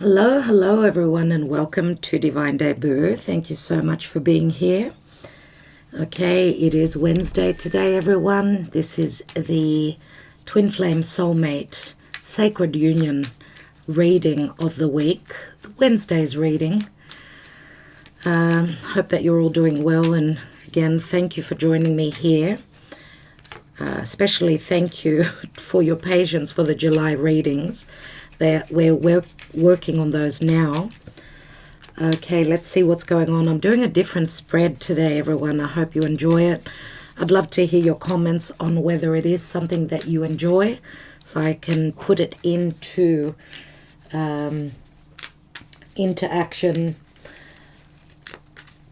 Hello everyone, and welcome to Divine Debut. Thank you so much for being here. Okay, it is Wednesday today, everyone. This is the Twin Flame Soulmate Sacred Union reading of the week, Wednesday's reading. Hope that you're all doing well, and again, thank you for joining me here. Especially thank you for your patience for the July readings. We're working on those now. Okay, let's see what's going on. I'm doing a different spread today, everyone. I hope you enjoy it. I'd love to hear your comments on whether it is something that you enjoy, so I can put it into action,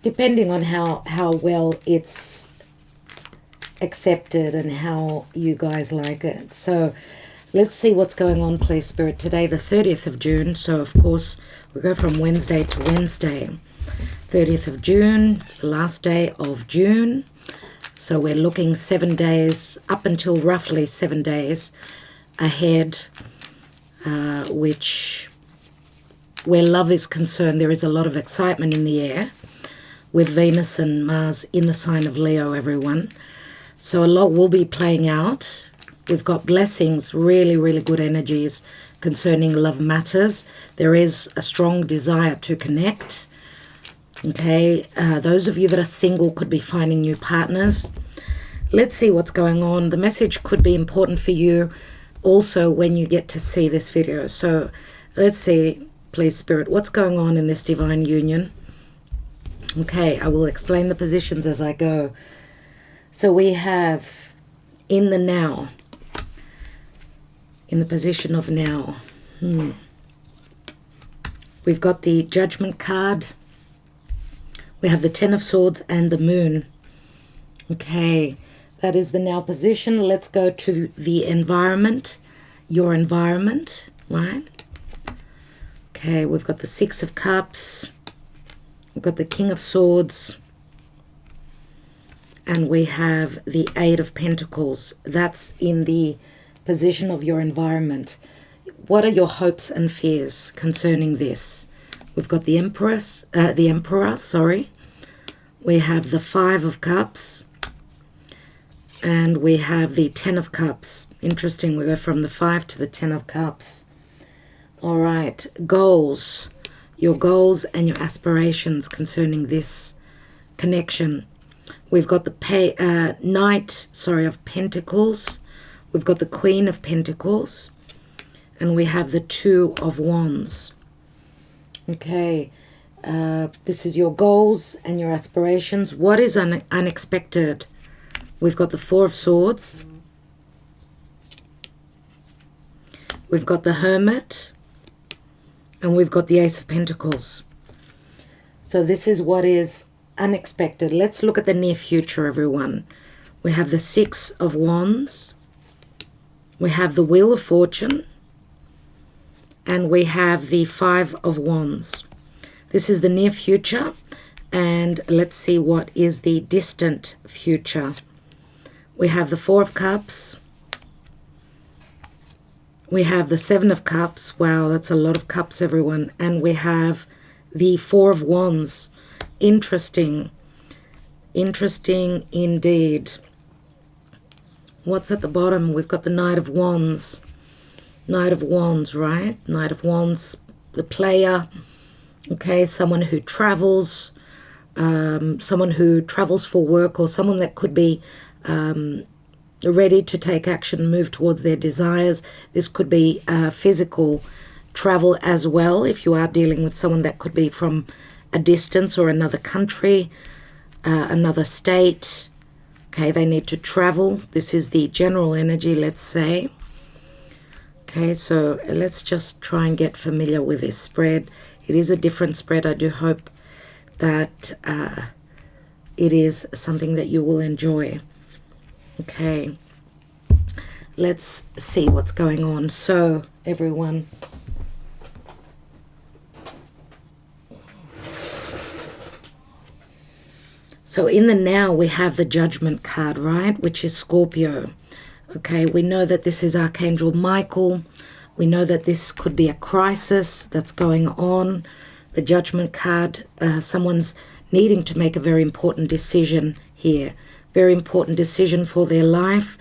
depending on how well it's accepted and how you guys like it. So let's see what's going on, please, Spirit. Today, the 30th of June. So, of course, we go from Wednesday to Wednesday. 30th of June, the last day of June. So we're looking 7 days, up until roughly 7 days ahead, where love is concerned, there is a lot of excitement in the air with Venus and Mars in the sign of Leo, everyone. So a lot will be playing out. We've got blessings, really good energies concerning love matters. There is a strong desire to connect. Okay, those of you that are single could be finding new partners. Let's see what's going on. The message could be important for you also when you get to see this video. So let's see, please, Spirit, what's going on in this divine union. Okay, I will explain the positions as I go. So we have in the now, in the position of now. We've got the Judgment card. We have the Ten of Swords and the Moon. Okay, that is the now position. Let's go to the environment, your environment, right? Okay, we've got the Six of Cups. We've got the King of Swords. And we have the Eight of Pentacles. That's in the position of your environment. What are your hopes and fears concerning this? We've got the Emperor, sorry. We have the Five of Cups. And we have the Ten of Cups. Interesting, we go from the Five to the Ten of Cups. All right, goals. Your goals and your aspirations concerning this connection. We've got the Knight of Pentacles. We've got the Queen of Pentacles. And we have the Two of Wands. Okay. This is your goals and your aspirations. What is unexpected? We've got the Four of Swords. We've got the Hermit. And we've got the Ace of Pentacles. So this is what is unexpected. Let's look at the near future, everyone. We have the Six of Wands. We have the Wheel of Fortune. And we have the Five of Wands. This is the near future. And let's see what is the distant future. We have the Four of Cups. We have the Seven of Cups. Wow, that's a lot of cups, everyone. And we have the Four of Wands. Interesting. Interesting indeed. What's at the bottom? We've got the Knight of Wands. Knight of Wands, right? Knight of Wands, the player. Okay, someone who travels. Someone who travels for work, or someone that could be ready to take action, move towards their desires. This could be physical travel as well, if you are dealing with someone that could be from a distance or another country, another state. Okay, they need to travel. This is the general energy, let's say. Okay, so let's just try and get familiar with this spread. It is a different spread. I do hope that it is something that you will enjoy. Okay, let's see what's going on. So, everyone, so in the now, we have the Judgment card, right, which is Scorpio. Okay, we know that this is Archangel Michael. We know that this could be a crisis that's going on. The Judgment card, someone's needing to make a very important decision here. Very important decision for their life.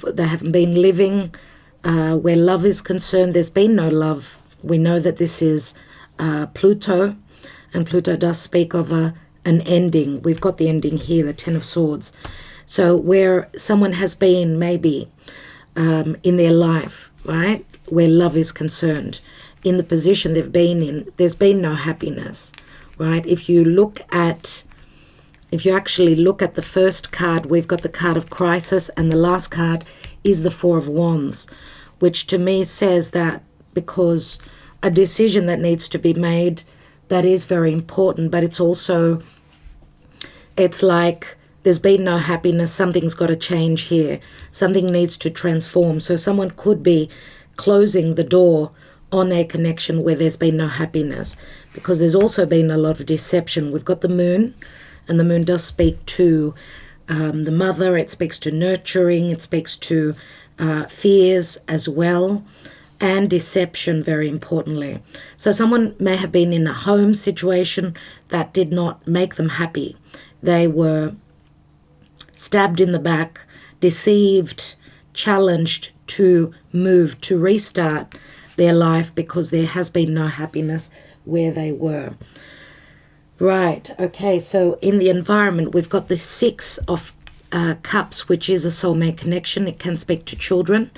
They haven't been living where love is concerned. There's been no love. We know that this is Pluto, and Pluto does speak of an ending. We've got the ending here, the Ten of Swords. So where someone has been maybe in their life, right, where love is concerned, in the position they've been in, there's been no happiness, right? If you actually look at the first card, we've got the card of crisis, and the last card is the Four of Wands, which to me says that because a decision that needs to be made, that is very important, but it's also, it's like there's been no happiness, something's got to change here, something needs to transform. So someone could be closing the door on a connection where there's been no happiness, because there's also been a lot of deception. We've got the moon, and the moon does speak to the mother. It speaks to nurturing. It speaks to fears as well, and deception, very importantly. So someone may have been in a home situation that did not make them happy. They were stabbed in the back, deceived, challenged to move, to restart their life because there has been no happiness where they were. Right, okay, so in the environment, we've got the Six of Cups, which is a soulmate connection. It can speak to children.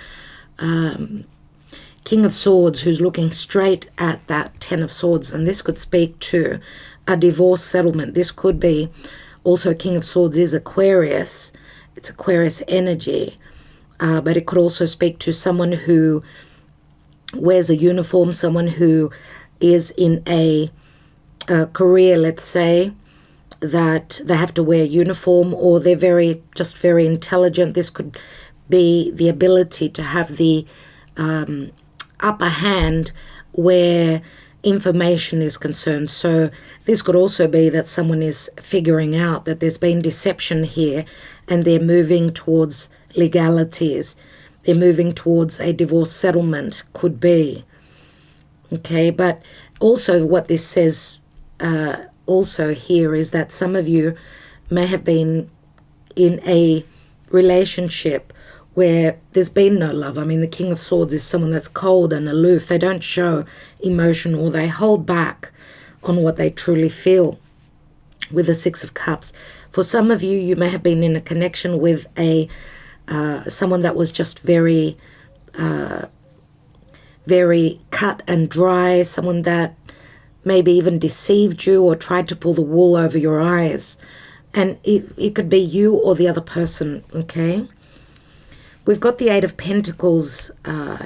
King of Swords, who's looking straight at that Ten of Swords, and this could speak to a divorce settlement. This could be also, King of Swords is Aquarius. It's Aquarius energy, but it could also speak to someone who wears a uniform, someone who is in a career, let's say, that they have to wear a uniform, or they're very intelligent. This could be the ability to have the upper hand where information is concerned. So this could also be that someone is figuring out that there's been deception here, and they're moving towards legalities. They're moving towards a divorce settlement, could be. Okay, but also what this says also here is that some of you may have been in a relationship where there's been no love. I mean, the King of Swords is someone that's cold and aloof. They don't show emotion, or they hold back on what they truly feel. With the Six of Cups, for some of you, you may have been in a connection with someone that was just very cut and dry, someone that maybe even deceived you or tried to pull the wool over your eyes. And it could be you or the other person, okay? We've got the Eight of Pentacles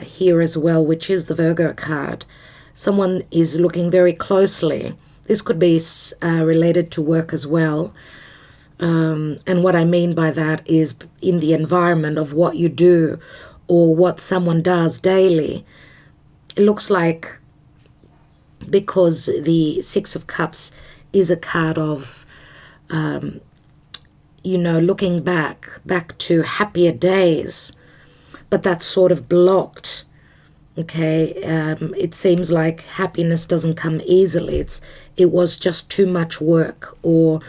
here as well, which is the Virgo card. Someone is looking very closely. This could be related to work as well. And what I mean by that is in the environment of what you do or what someone does daily. It looks like, because the Six of Cups is a card of, looking back to happier days, but that's sort of blocked. Okay, it seems like happiness doesn't come easily. It was just too much work, or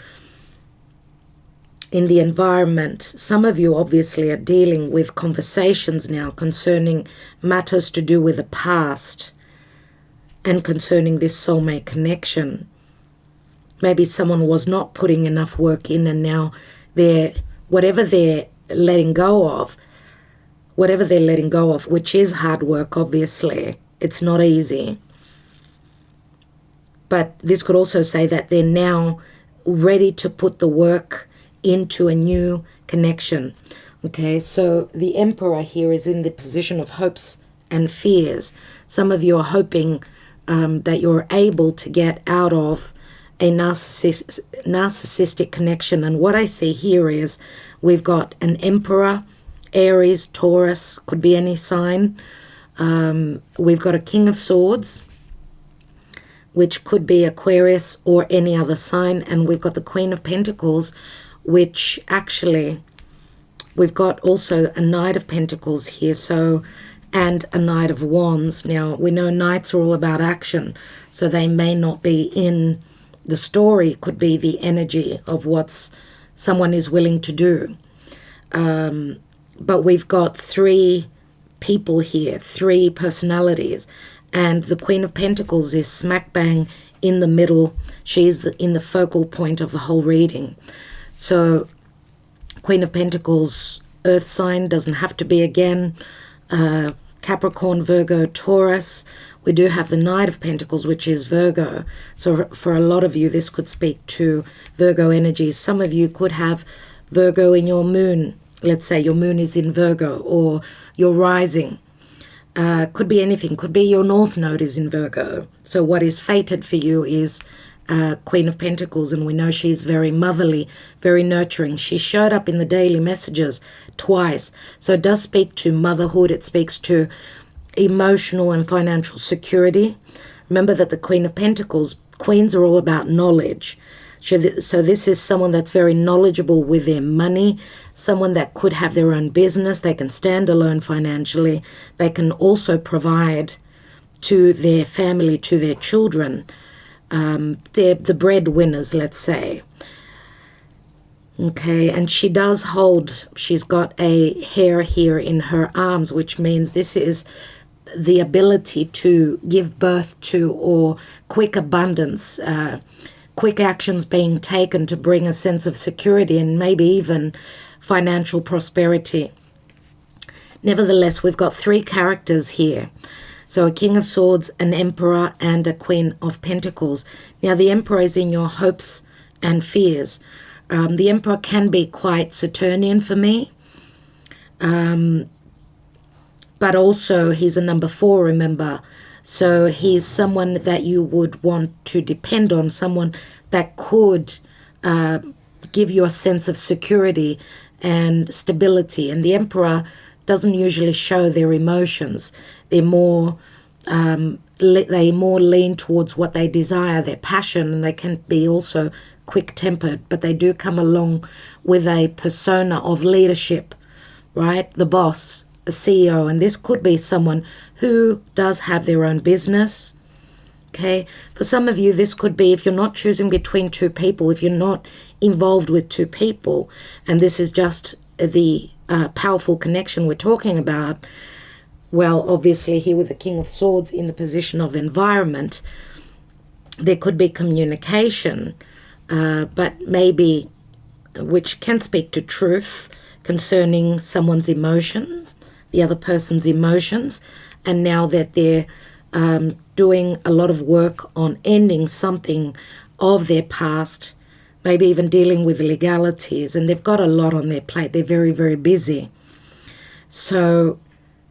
in the environment. Some of you obviously are dealing with conversations now concerning matters to do with the past and concerning this soulmate connection. Maybe someone was not putting enough work in, and now whatever they're letting go of, which is hard work, obviously. It's not easy. But this could also say that they're now ready to put the work into a new connection. Okay, so the Emperor here is in the position of hopes and fears. Some of you are hoping that you're able to get out of a narcissistic connection. And what I see here is we've got an Emperor, Aries, Taurus, could be any sign. We've got a King of Swords, which could be Aquarius or any other sign. And we've got the Queen of Pentacles, which actually, we've got also a Knight of Pentacles here. So and a Knight of Wands. Now, we know knights are all about action, so they may not be in the story. It could be the energy of what someone is willing to do. But we've got 3 people here, 3 personalities, and the Queen of Pentacles is smack bang in the middle. She's in the focal point of the whole reading. So Queen of Pentacles, earth sign, doesn't have to be again Capricorn, Virgo, Taurus. We do have the Knight of Pentacles, which is Virgo. So for a lot of you, this could speak to Virgo energies. Some of you could have Virgo in your moon. Let's say your moon is in Virgo, or your rising. Could be anything. Could be your north node is in Virgo. So what is fated for you is Queen of Pentacles, and we know she's very motherly, very nurturing. She showed up in the daily messages twice. So it does speak to motherhood. It speaks to emotional and financial security. Remember that the Queen of Pentacles, queens are all about knowledge. So this is someone that's very knowledgeable with their money, someone that could have their own business. They can stand alone financially. They can also provide to their family, to their children. They're the breadwinners, let's say. Okay, and she's got a hair here in her arms, which means this is the ability to give birth to, or quick abundance, quick actions being taken to bring a sense of security and maybe even financial prosperity. Nevertheless, we've got 3 characters here. So a King of Swords, an Emperor, and a Queen of Pentacles. Now, the Emperor is in your hopes and fears. The Emperor can be quite Saturnian for me. But also, he's a number 4, remember. So he's someone that you would want to depend on, someone that could give you a sense of security and stability. And the Emperor doesn't usually show their emotions. They're more lean towards what they desire, their passion, and they can be also quick-tempered, but they do come along with a persona of leadership, right? The boss, a CEO, and this could be someone who does have their own business. Okay, for some of you, this could be if you're not choosing between 2 people, if you're not involved with 2 people, and this is just the powerful connection we're talking about. Well, obviously here with the King of Swords in the position of environment, there could be communication, but maybe which can speak to truth concerning someone's emotions, the other person's emotions, and now that they're doing a lot of work on ending something of their past, maybe even dealing with legalities, and they've got a lot on their plate. They're very, very busy. So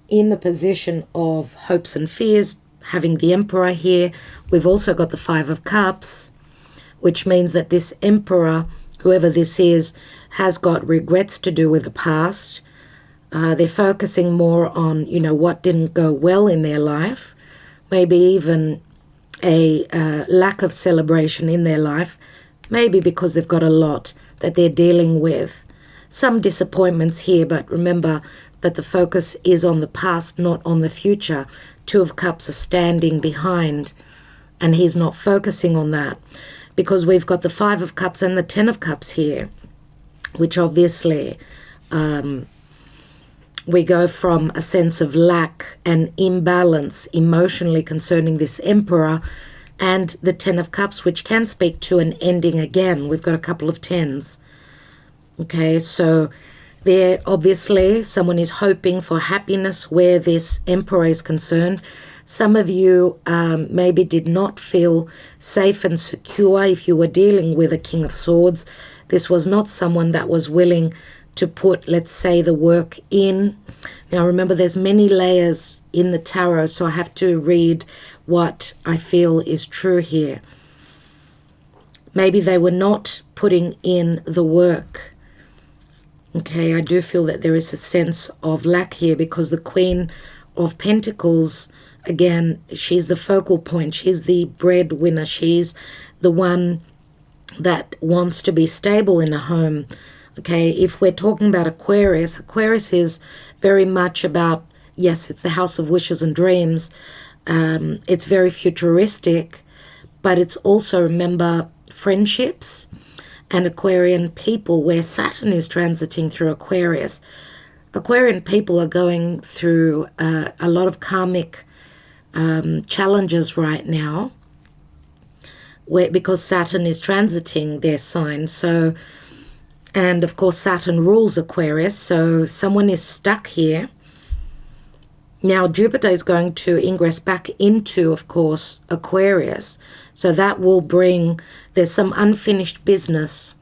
in the position of hopes and fears, having the Emperor here, we've also got the 5 of Cups, which means that this Emperor, whoever this is, has got regrets to do with the past. They're focusing more on, what didn't go well in their life, maybe even a lack of celebration in their life, maybe because they've got a lot that they're dealing with. Some disappointments here, but remember that the focus is on the past, not on the future. 2 of Cups are standing behind, and he's not focusing on that, because we've got the 5 of Cups and the 10 of Cups here, which obviously we go from a sense of lack and imbalance emotionally concerning this Emperor, and the 10 of Cups, which can speak to an ending again. We've got a couple of 10s. Okay, so there obviously someone is hoping for happiness where this Emperor is concerned. Some of you maybe did not feel safe and secure if you were dealing with a King of Swords. This was not someone that was willing to put, let's say, the work in. Now remember, there's many layers in the tarot, so I have to read what I feel is true here. Maybe they were not putting in the work. Okay, I do feel that there is a sense of lack here, because the Queen of Pentacles, again, she's the focal point. She's the breadwinner. She's the one that wants to be stable in a home. Okay, if we're talking about Aquarius, Aquarius is very much about yes, it's the house of wishes and dreams. It's very futuristic, but it's also, remember, friendships and Aquarian people, where Saturn is transiting through Aquarius. Aquarian people are going through a lot of karmic challenges right now, because Saturn is transiting their sign. So, and of course Saturn rules Aquarius, so someone is stuck here. Now Jupiter is going to ingress back into, of course, Aquarius, so that will bring, there's some unfinished business,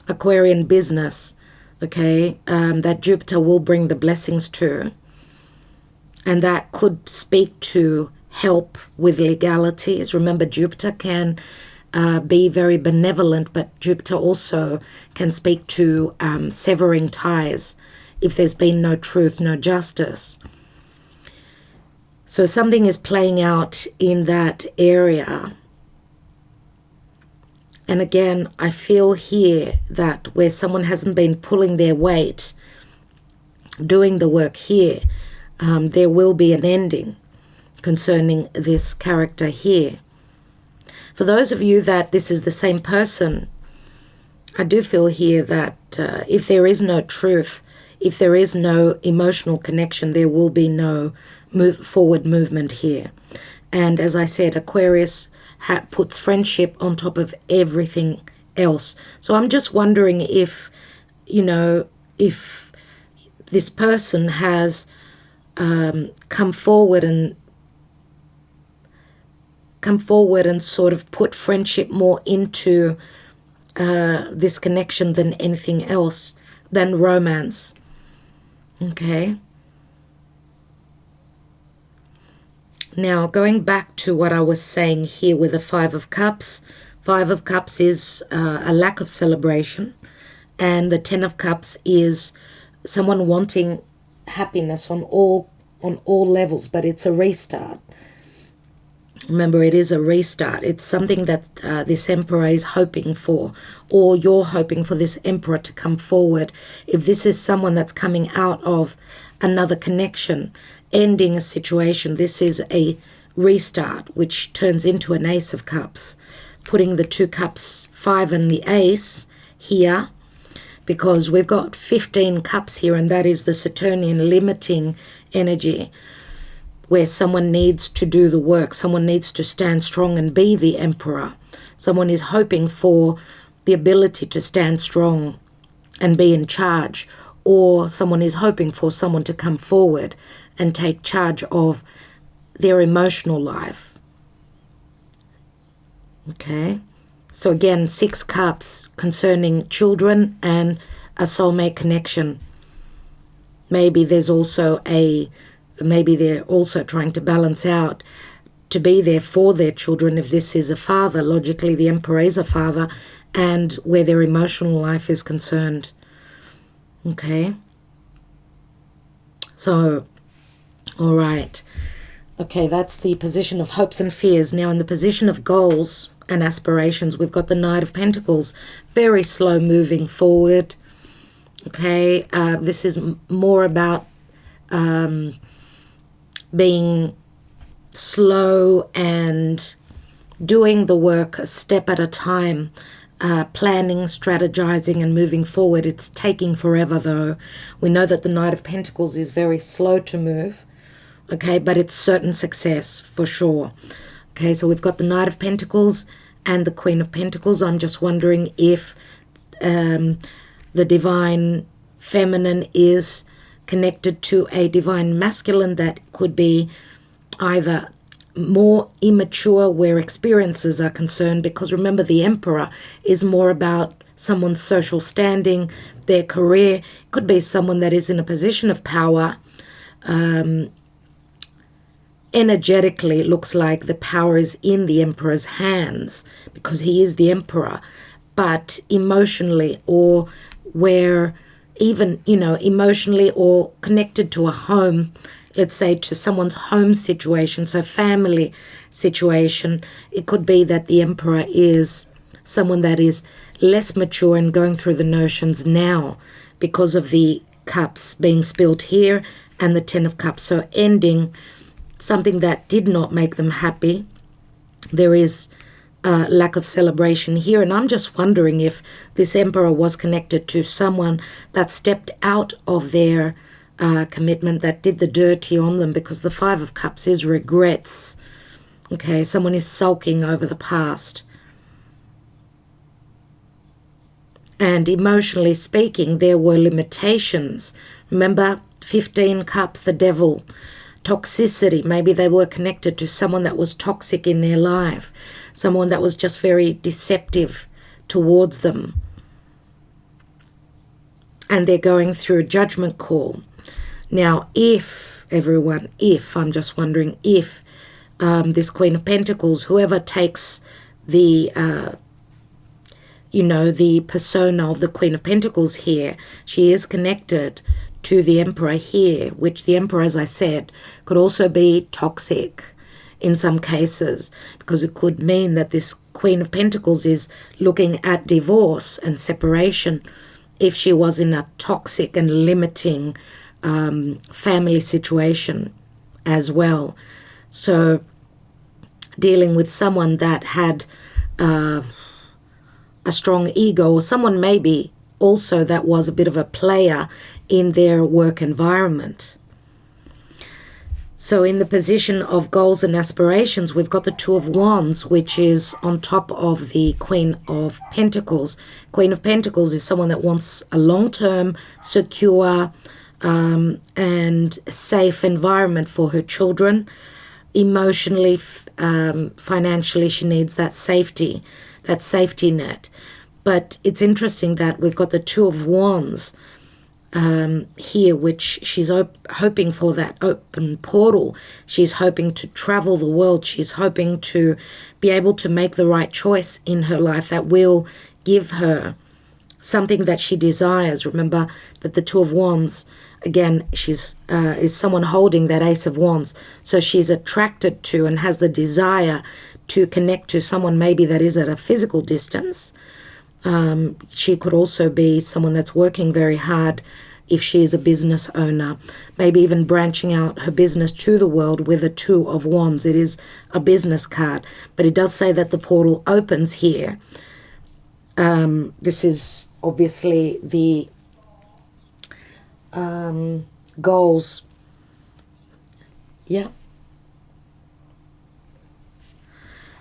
Aquarian business, okay, that Jupiter will bring the blessings to, and that could speak to help with legalities. Remember, Jupiter can be very benevolent, but Jupiter also can speak to severing ties if there's been no truth, no justice. So something is playing out in that area. And again, I feel here that where someone hasn't been pulling their weight, doing the work here, there will be an ending concerning this character here. For those of you that this is the same person, I do feel here that if there is no truth, if there is no emotional connection, there will be no forward movement here. And as I said, Aquarius puts friendship on top of everything else. So I'm just wondering if, if this person has come forward and sort of put friendship more into this connection than anything else, than romance. Okay. Now, going back to what I was saying here with the Five of Cups. Five of Cups is a lack of celebration, and the Ten of Cups is someone wanting happiness on all levels, but it's a restart. Remember, it is a restart. It's something that this Emperor is hoping for, or you're hoping for this Emperor to come forward. If this is someone that's coming out of another connection, ending a situation, this is a restart, which turns into an Ace of Cups, putting the two cups, 5 and the Ace here, because we've got 15 cups here, and that is the Saturnian limiting energy, where someone needs to do the work, someone needs to stand strong and be the Emperor. Someone is hoping for the ability to stand strong and be in charge, or someone is hoping for someone to come forward and take charge of their emotional life. Okay, so again, 6 cups concerning children and a soulmate connection. Maybe they're also trying to balance out to be there for their children. If this is a father, logically the Emperor is a father, and where their emotional life is concerned. Okay, so all right. Okay, that's the position of hopes and fears. Now, in the position of goals and aspirations, we've got the Knight of Pentacles, very slow moving forward. Okay, this is more about being slow and doing the work a step at a time, planning, strategizing, and moving forward. It's taking forever, though. We know that the Knight of Pentacles is very slow to move. Okay, but it's certain success for sure. Okay, so we've got the Knight of Pentacles and the Queen of Pentacles. I'm just wondering if the divine feminine is connected to a divine masculine that could be either more immature where experiences are concerned, because remember, the Emperor is more about someone's social standing, their career. It could be someone that is in a position of power. Energetically, it looks like the power is in the Emperor's hands because he is the Emperor, but emotionally, or where even, emotionally or connected to a home, let's say to someone's home situation, so family situation, it could be that the Emperor is someone that is less mature and going through the notions now because of the cups being spilled here and the Ten of Cups. So ending something that did not make them happy. There is lack of celebration here, and I'm just wondering if this Emperor was connected to someone that stepped out of their commitment, that did the dirty on them, because the Five of Cups is regrets. Okay, someone is sulking over the past. And emotionally speaking, there were limitations. Remember, 15 Cups, the Devil. Toxicity. Maybe they were connected to someone that was toxic in their life. Someone that was just very deceptive towards them. And they're going through a judgment call. Now, if, everyone, if, I'm just wondering if this Queen of Pentacles, whoever takes the, the persona of the Queen of Pentacles here, she is connected to the Emperor here, which the Emperor, as I said, could also be toxic in some cases, because it could mean that this Queen of Pentacles is looking at divorce and separation if she was in a toxic and limiting family situation as well. So dealing with someone that had a strong ego, or someone maybe also that was a bit of a player in their work environment. So in the position of goals and aspirations, we've got the Two of Wands, which is on top of the Queen of Pentacles. Queen of Pentacles is someone that wants a long-term, secure, and safe environment for her children. Emotionally, financially, she needs that safety net. But it's interesting that we've got the Two of Wands here, which she's hoping for that open portal. She's hoping to travel the world. She's hoping to be able to make the right choice in her life that will give her something that she desires. Remember that the Two of Wands, again, she's is someone holding that Ace of Wands. So she's attracted to and has the desire to connect to someone maybe that is at a physical distance. She could also be someone that's working very hard if she is a business owner, maybe even branching out her business to the world with a Two of Wands. It is a business card, but it does say that the portal opens here. This is obviously the goals. Yeah.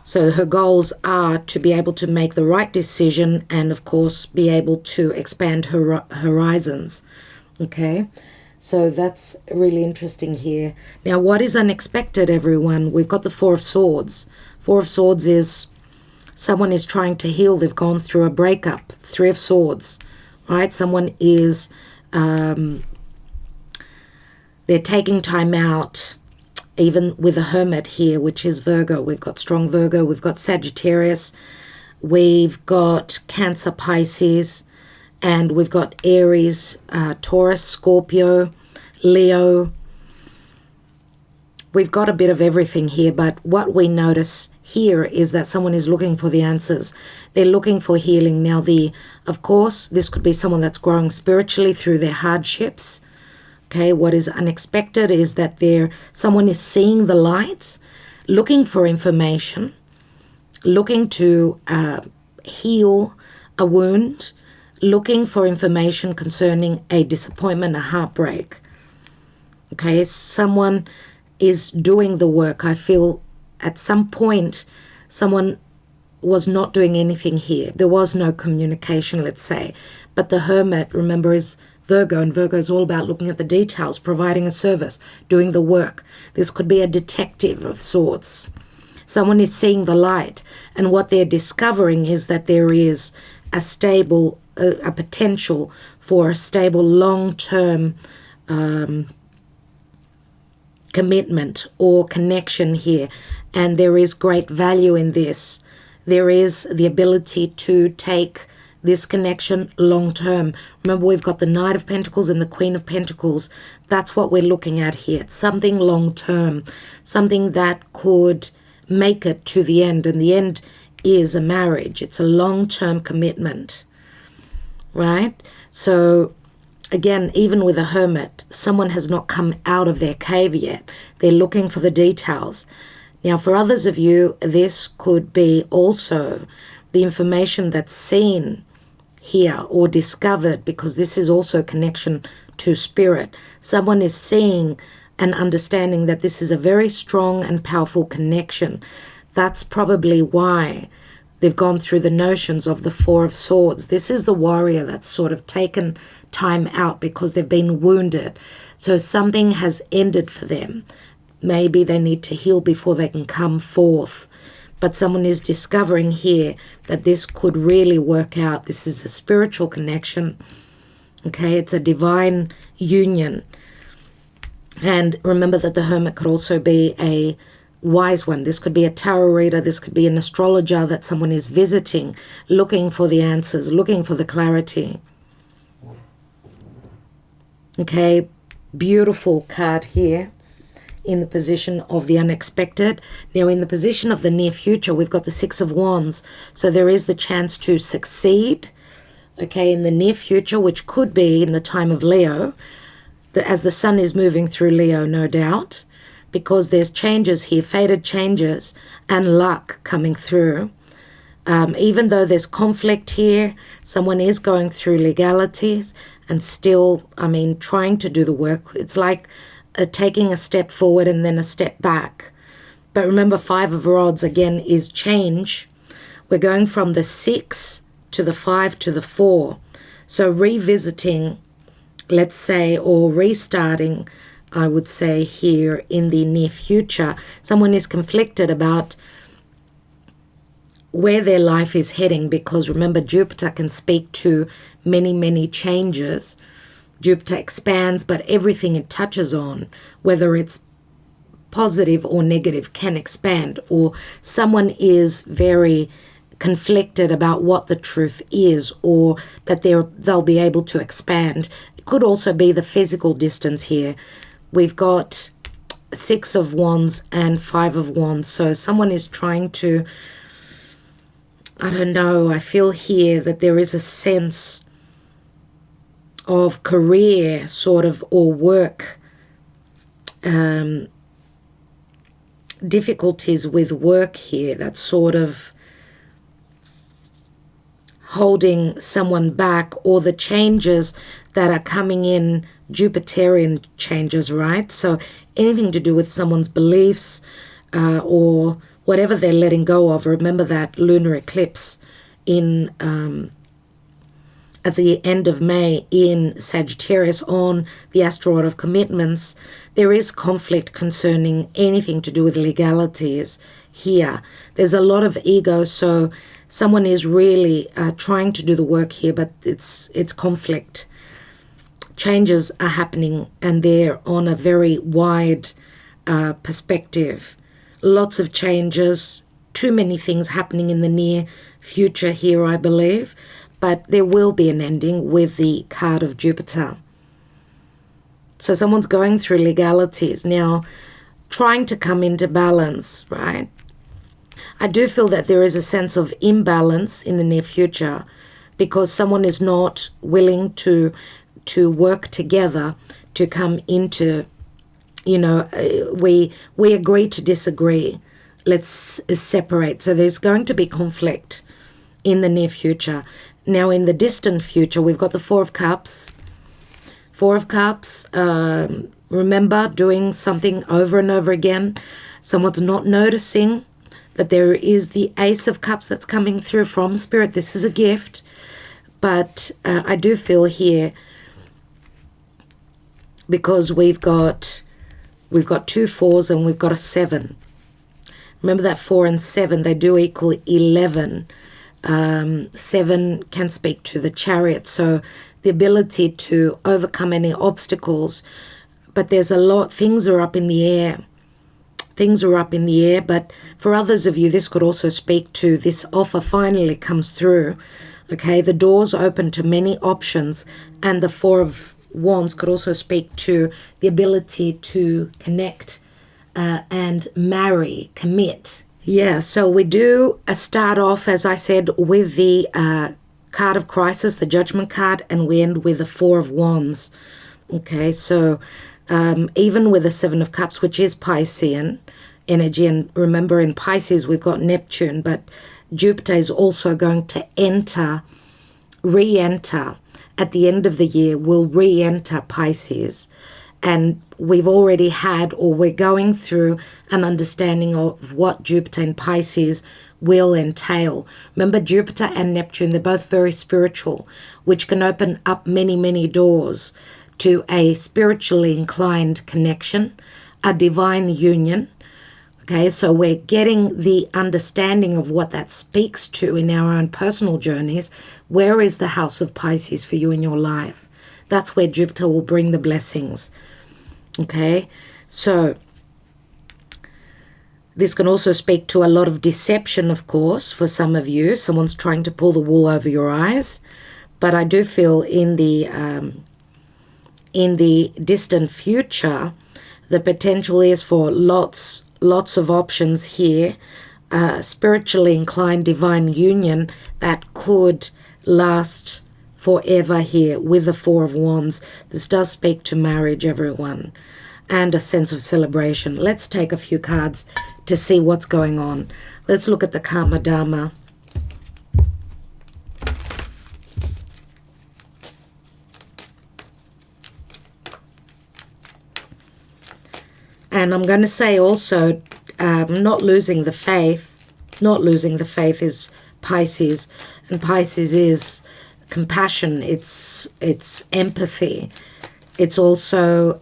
So her goals are to be able to make the right decision and, of course, be able to expand her horizons. Okay, so that's really interesting here. Now, what is unexpected, everyone? We've got the Four of Swords. Four of Swords is someone is trying to heal. They've gone through a breakup. Three of Swords, right? Someone is, they're taking time out. Even with a Hermit here, which is Virgo. We've got strong Virgo. We've got Sagittarius. We've got Cancer, Pisces. And we've got Aries, Taurus, Scorpio, Leo. We've got a bit of everything here, but what we notice here is that someone is looking for the answers. They're looking for healing. Now, of course, this could be someone that's growing spiritually through their hardships. Okay, what is unexpected is that someone is seeing the light, looking for information, looking to heal a wound, looking for information concerning a disappointment, a heartbreak. Okay, someone is doing the work. I feel at some point someone was not doing anything here. There was no communication, let's say. But the Hermit, remember, is Virgo, and Virgo is all about looking at the details, providing a service, doing the work. This could be a detective of sorts. Someone is seeing the light, and what they're discovering is that there is a potential for a stable, long-term commitment or connection here, and there is great value in this. There is the ability to take this connection long-term. Remember, we've got the Knight of Pentacles and the Queen of Pentacles. That's what we're looking at here. It's something long-term, something that could make it to the end. And the end is a marriage. It's a long-term commitment, right? So Again, even with a hermit, someone has not come out of their cave yet. They're looking for the details. Now, for others of you, this could be also the information that's seen here or discovered, because this is also a connection to spirit. Someone is seeing and understanding that this is a very strong and powerful connection. That's probably why they've gone through the notions of the Four of Swords. This is the warrior that's sort of taken time out because they've been wounded. So something has ended for them. Maybe they need to heal before they can come forth. But someone is discovering here that this could really work out. This is a spiritual connection. Okay, it's a divine union. And remember that the hermit could also be a wise one. This could be a tarot reader. This could be an astrologer that someone is visiting, looking for the answers, looking for the clarity. Okay, beautiful card here in the position of the unexpected. Now, in the position of the near future, we've got the Six of Wands. So there is the chance to succeed, okay, in the near future, which could be in the time of Leo, as the sun is moving through Leo, no doubt, because there's changes here, fated changes, and luck coming through. Even though there's conflict here, someone is going through legalities and still, trying to do the work. It's like taking a step forward and then a step back. But remember, Five of Rods, again, is change. We're going from the 6 to the 5 to the 4. So revisiting, let's say, or restarting, I would say here in the near future, someone is conflicted about where their life is heading, because remember, Jupiter can speak to many, many changes. Jupiter expands, but everything it touches on, whether it's positive or negative, can expand. Or someone is very conflicted about what the truth is, or that they'll be able to expand. It could also be the physical distance here. We've got Six of Wands and Five of Wands. So someone is trying to, I don't know, I feel here that there is a sense of career sort of, or work, difficulties with work here, that's sort of holding someone back, or the changes that are coming in, Jupiterian changes, right? So anything to do with someone's beliefs, or whatever they're letting go of. Remember that lunar eclipse in at the end of May in Sagittarius on the asteroid of commitments. There is conflict concerning anything to do with legalities here. There's a lot of ego, so someone is really trying to do the work here, but it's conflict. Changes are happening, and they're on a very wide perspective. Lots of changes, too many things happening in the near future here, I believe. But there will be an ending with the card of Jupiter. So someone's going through legalities now, trying to come into balance, right? I do feel that there is a sense of imbalance in the near future, because someone is not willing to work together to come into, we agree to disagree. Let's separate. So there's going to be conflict in the near future. Now, in the distant future, we've got the Four of Cups. Four of Cups, remember doing something over and over again. Someone's not noticing that there is the Ace of Cups that's coming through from Spirit. This is a gift. But I do feel here, because we've got 2 fours and we've got a 7. Remember that 4 and 7, they do equal 11. 7 can speak to the Chariot, so the ability to overcome any obstacles. But there's a lot, things are up in the air. Things are up in the air, but for others of you, this could also speak to this offer finally comes through. Okay, the doors open to many options, and the Four of Wands could also speak to the ability to connect and marry, commit. Yeah, so we do start off, as I said, with the card of crisis, the Judgment card, and we end with the Four of Wands. Okay, so even with the Seven of Cups, which is Piscean energy, and remember in Pisces we've got Neptune, but Jupiter is also going to re-enter at the end of the year, will re-enter Pisces. And we've already had, or we're going through an understanding of what Jupiter in Pisces will entail. Remember, Jupiter and Neptune, they're both very spiritual, which can open up many, many doors to a spiritually inclined connection, a divine union. Okay, so we're getting the understanding of what that speaks to in our own personal journeys. Where is the house of Pisces for you in your life? That's where Jupiter will bring the blessings. Okay, so this can also speak to a lot of deception, of course, for some of you. Someone's trying to pull the wool over your eyes. But I do feel in the distant future, the potential is for lots of options here. Spiritually inclined divine union that could last forever here with the Four of Wands. This does speak to marriage, everyone, and a sense of celebration. Let's take a few cards to see what's going on. Let's look at the Karma Dharma. And I'm going to say also, not losing the faith. Not losing the faith is Pisces, and Pisces is compassion. It's empathy. It's also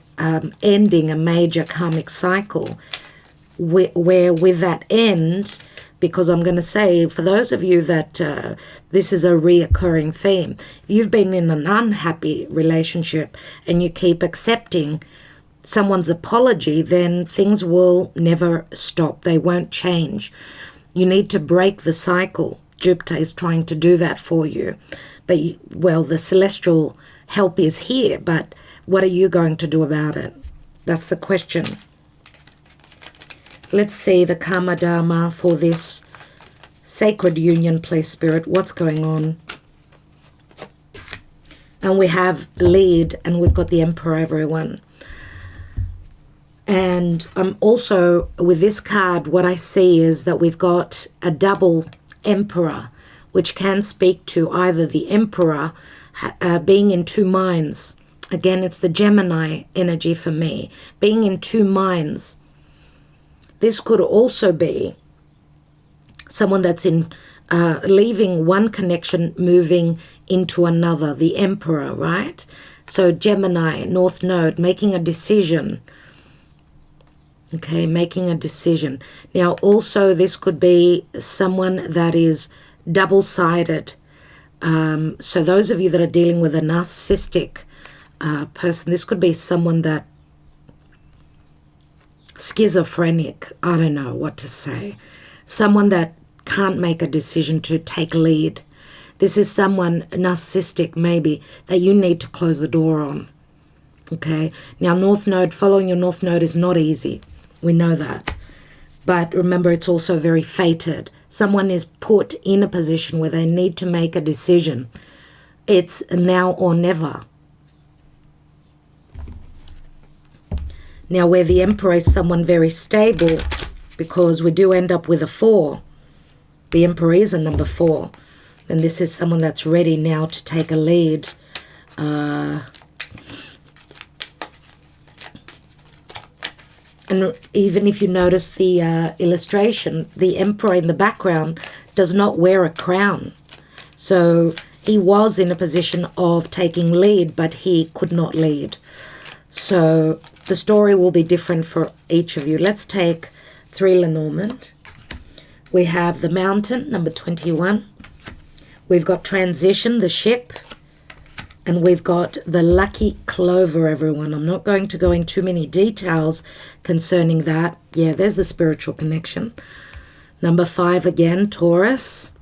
ending a major karmic cycle. Where with that end, because I'm going to say, for those of you that this is a reoccurring theme, if you've been in an unhappy relationship and you keep accepting someone's apology, then things will never stop. They won't change. You need to break the cycle. Jupiter is trying to do that for you. But, well, the celestial help is here, but what are you going to do about it? That's the question. Let's see the Karma Dharma for this sacred union, please, Spirit. What's going on? And we have lead, and we've got the Emperor, everyone. And also, with this card, what I see is that we've got a double Emperor, which can speak to either the Emperor being in two minds. Again, it's the Gemini energy for me. Being in two minds. This could also be someone that's in leaving one connection, moving into another. The Emperor, right? So Gemini, North Node, making a decision. Okay, making a decision. Now, also, this could be someone that is double-sided. So those of you that are dealing with a narcissistic person, this could be someone that schizophrenic, I don't know what to say. Someone that can't make a decision to take lead. This is someone narcissistic, maybe, that you need to close the door on. Okay, now North Node, following your North Node is not easy. We know that. But remember, it's also very fated. Someone is put in a position where they need to make a decision. It's now or never. Now, where the Emperor is someone very stable, because we do end up with a 4. The Emperor is a number 4. Then this is someone that's ready now to take a lead. And even if you notice the illustration, the Emperor in the background does not wear a crown. So he was in a position of taking lead, but he could not lead. So the story will be different for each of you. Let's take 3 Lenormand. We have the Mountain, number 21. We've got Transition, the ship. And we've got the Lucky Clover, everyone. I'm not going to go into too many details concerning that. Yeah, there's the spiritual connection. Number 5 again, Taurus.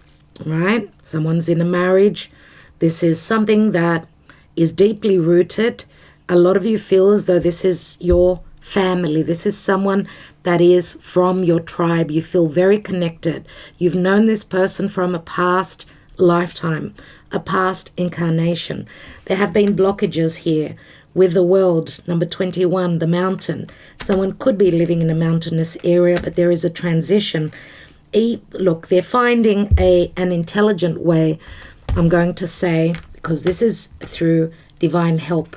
Right? Someone's in a marriage. This is something that is deeply rooted. A lot of you feel as though this is your family. This is someone that is from your tribe. You feel very connected. You've known this person from a past lifetime, a past incarnation. There have been blockages here with the world. Number 21, the mountain. Someone could be living in a mountainous area, but there is a transition. Look, they're finding an intelligent way, I'm going to say, because this is through divine help.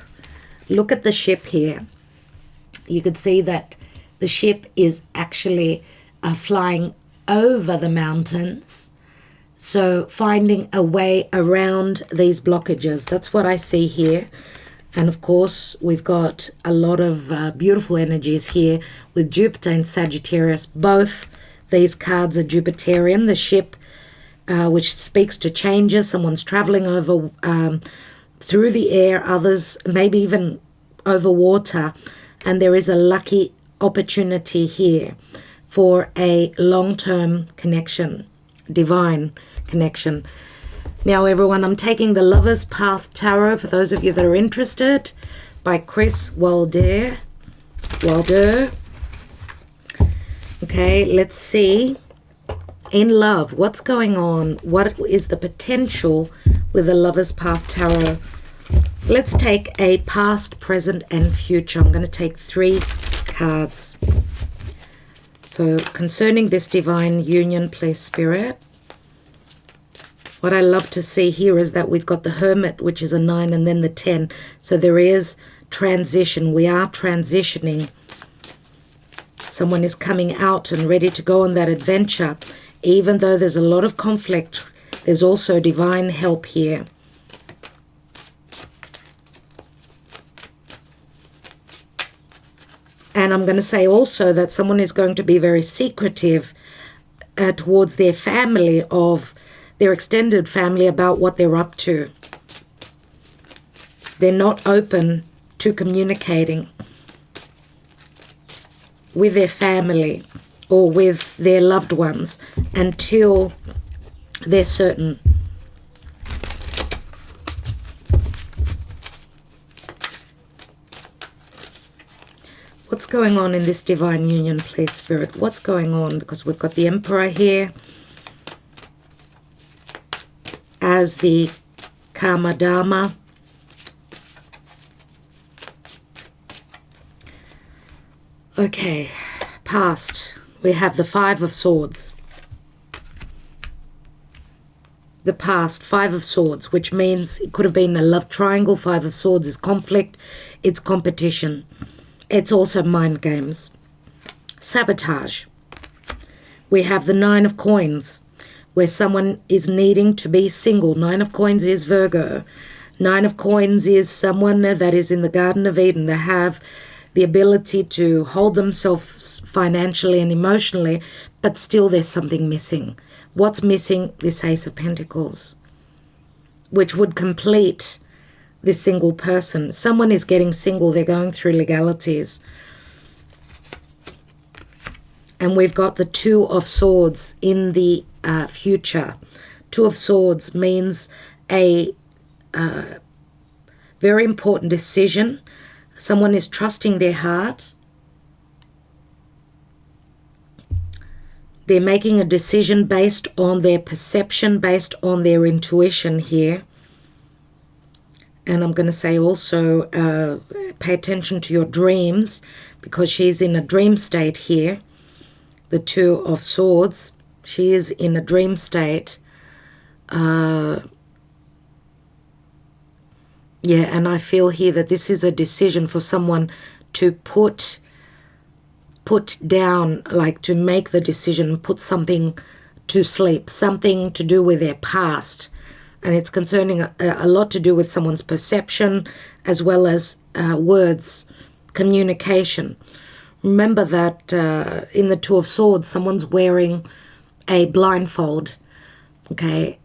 Look at the ship here. You could see that the ship is actually flying over the mountains. So finding a way around these blockages. That's what I see here. And of course, we've got a lot of beautiful energies here with Jupiter and Sagittarius. Both these cards are Jupiterian. The ship, which speaks to changes. Someone's traveling over through the air, others maybe even over water. And there is a lucky opportunity here for a long-term connection, divine connection. Now, everyone, I'm taking the Lover's Path Tarot, for those of you that are interested, by Chris Wilder. Okay, let's see. In love, what's going on? What is the potential with the Lover's Path Tarot? Let's take a past, present, and future. I'm going to take 3 cards. So, concerning this divine union, please, Spirit. What I love to see here is that we've got the Hermit, which is a 9, and then the 10. So there is transition. We are transitioning. Someone is coming out and ready to go on that adventure. Even though there's a lot of conflict, there's also divine help here. And I'm going to say also that someone is going to be very secretive towards their family, of their extended family, about what they're up to. They're not open to communicating with their family or with their loved ones until they're certain. What's going on in this divine union, please, Spirit? What's going on? Because we've got the Emperor here as the Karma Dharma. Okay, past. We have the 5 of Swords. The past, 5 of Swords, which means it could have been a love triangle. 5 of Swords is conflict. It's competition. It's also mind games. Sabotage. We have the 9 of Coins, where someone is needing to be single. 9 of Coins is Virgo. 9 of Coins is someone that is in the Garden of Eden. They have the ability to hold themselves financially and emotionally, but still there's something missing. What's missing? This Ace of Pentacles, which would complete this single person. Someone is getting single. They're going through legalities. And we've got the 2 of Swords in the future. 2 of Swords means a very important decision. Someone is trusting their heart. They're making a decision based on their perception, based on their intuition here. And I'm going to say also, pay attention to your dreams, because she's in a dream state here. The 2 of Swords, she is in a dream state. Yeah, and I feel here that this is a decision for someone to put down, like to make the decision, put something to sleep, something to do with their past. And it's concerning a lot to do with someone's perception as well as words, communication. Remember that in the 2 of Swords, someone's wearing a blindfold. Okay,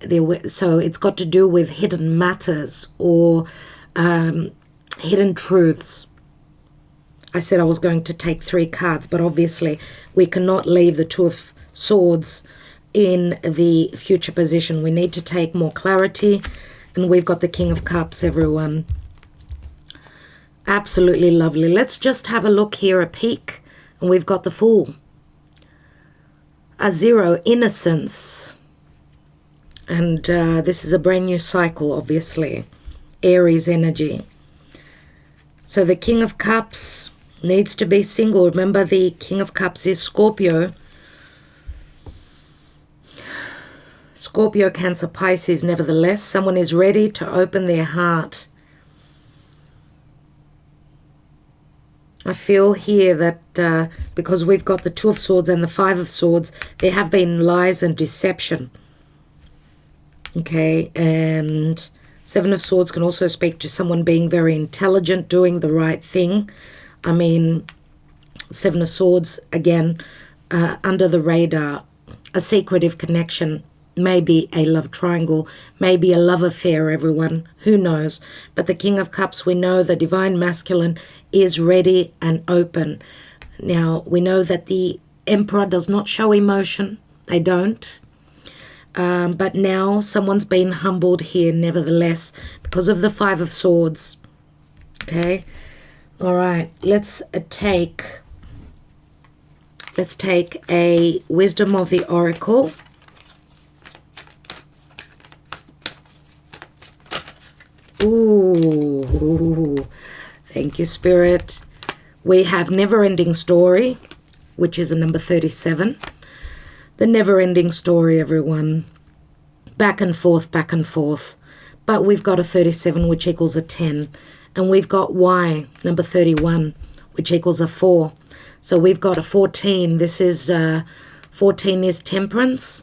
so it's got to do with hidden matters or hidden truths. I said I was going to take 3 cards, but obviously we cannot leave the 2 of Swords in the future position. We need to take more clarity. And we've got the King of Cups, everyone. Absolutely lovely. Let's just have a look here, a peek. And we've got the Fool. A 0, innocence. And this is a brand new cycle, obviously. Aries energy. So the King of Cups needs to be single. Remember, the King of Cups is Scorpio. Scorpio, Cancer, Pisces. Nevertheless, someone is ready to open their heart. I feel here that because we've got the Two of Swords and the Five of Swords, there have been lies and deception. Okay, and Seven of Swords can also speak to someone being very intelligent, doing the right thing. I mean, Seven of Swords, again, under the radar, a secretive connection, maybe a love triangle, maybe a love affair, everyone, who knows. But the King of Cups, we know the divine masculine is ready and open. Now, we know that the Emperor does not show emotion. They don't. But now someone's been humbled here, nevertheless, because of the Five of Swords. Okay? All right, let's take a Wisdom of the Oracle. Ooh, thank you, Spirit. We have Never-Ending Story, which is a number 37. The never-ending story, everyone. Back and forth, back and forth. But we've got a 37, which equals a 10. And we've got Y, number 31, which equals a 4. So we've got a 14. This is, 14 is Temperance.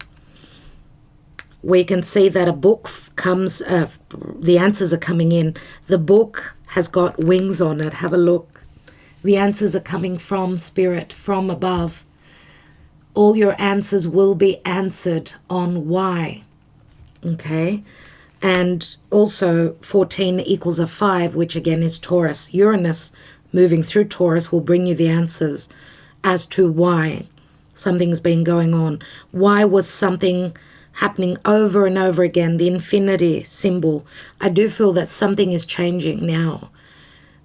We can see that a book comes, the answers are coming in. The book has got wings on it. Have a look. The answers are coming from Spirit, from above. All your answers will be answered on Y. Okay? And also 14 equals a 5, which again is Taurus. Uranus moving through Taurus will bring you the answers as to why something's been going on. Why was something happening over and over again? The infinity symbol. I do feel that something is changing now,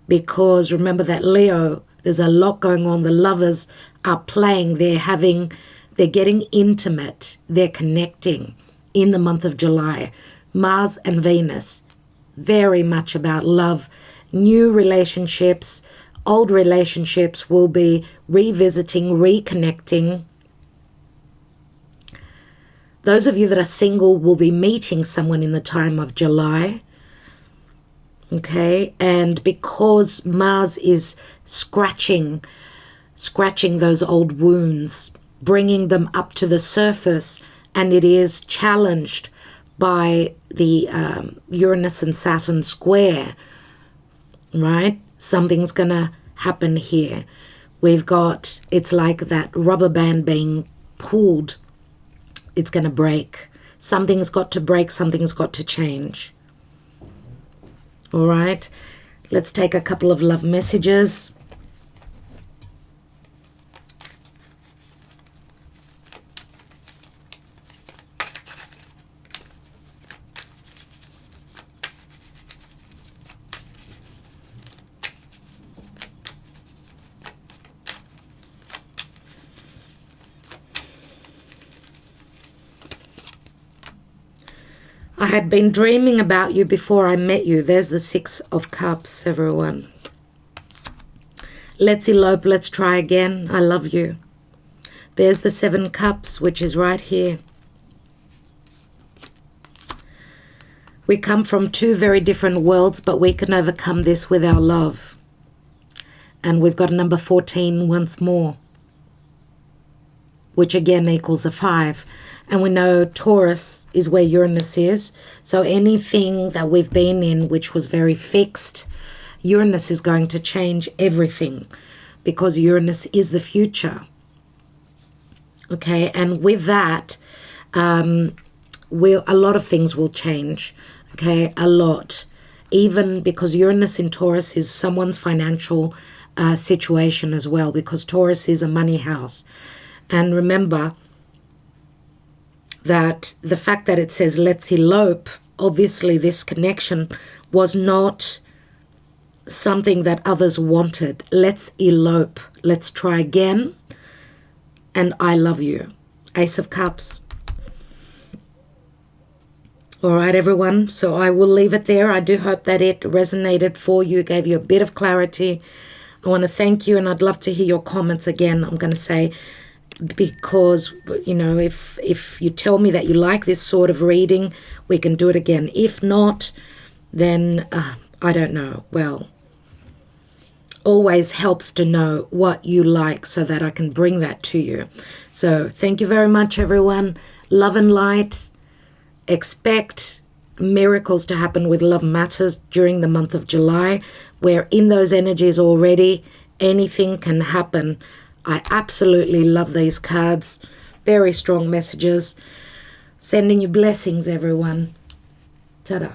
because remember that Leo, there's a lot going on. The lovers are playing. They're getting intimate. They're connecting in the month of July. Mars and Venus, very much about love. New relationships, old relationships will be revisiting, reconnecting. Those of you that are single will be meeting someone in the time of July. Okay, and because Mars is scratching those old wounds, bringing them up to the surface, and it is challenged by the Uranus and Saturn square, right? Something's going to happen here. We've got, it's like that rubber band being pulled. It's going to break. Something's got to break. Something's got to change. All right. Let's take a couple of love messages. I had been dreaming about you before I met you. There's the Six of Cups, everyone. Let's elope. Let's try again. I love you. There's the Seven Cups, which is right here. We come from two very different worlds, but we can overcome this with our love. And we've got a number 14 once more, which again equals a 5. And we know Taurus is where Uranus is. So anything that we've been in which was very fixed, Uranus is going to change everything, because Uranus is the future. Okay, and with that, a lot of things will change. Okay, a lot. Even because Uranus in Taurus is someone's financial situation as well, because Taurus is a money house. And remember that the fact that it says let's elope, obviously this connection was not something that others wanted. Let's elope. Let's try again. And I love you. Ace of Cups. All right, everyone. So I will leave it there. I do hope that it resonated for you, gave you a bit of clarity. I want to thank you, and I'd love to hear your comments again. I'm going to say, because, you know, if you tell me that you like this sort of reading, we can do it again. If not, then I don't know. Well, always helps to know what you like so that I can bring that to you. So thank you very much, everyone. Love and light. Expect miracles to happen with Love Matters during the month of July. We're in those energies already. Anything can happen. I absolutely love these cards. Very strong messages. Sending you blessings, everyone. Ta-da.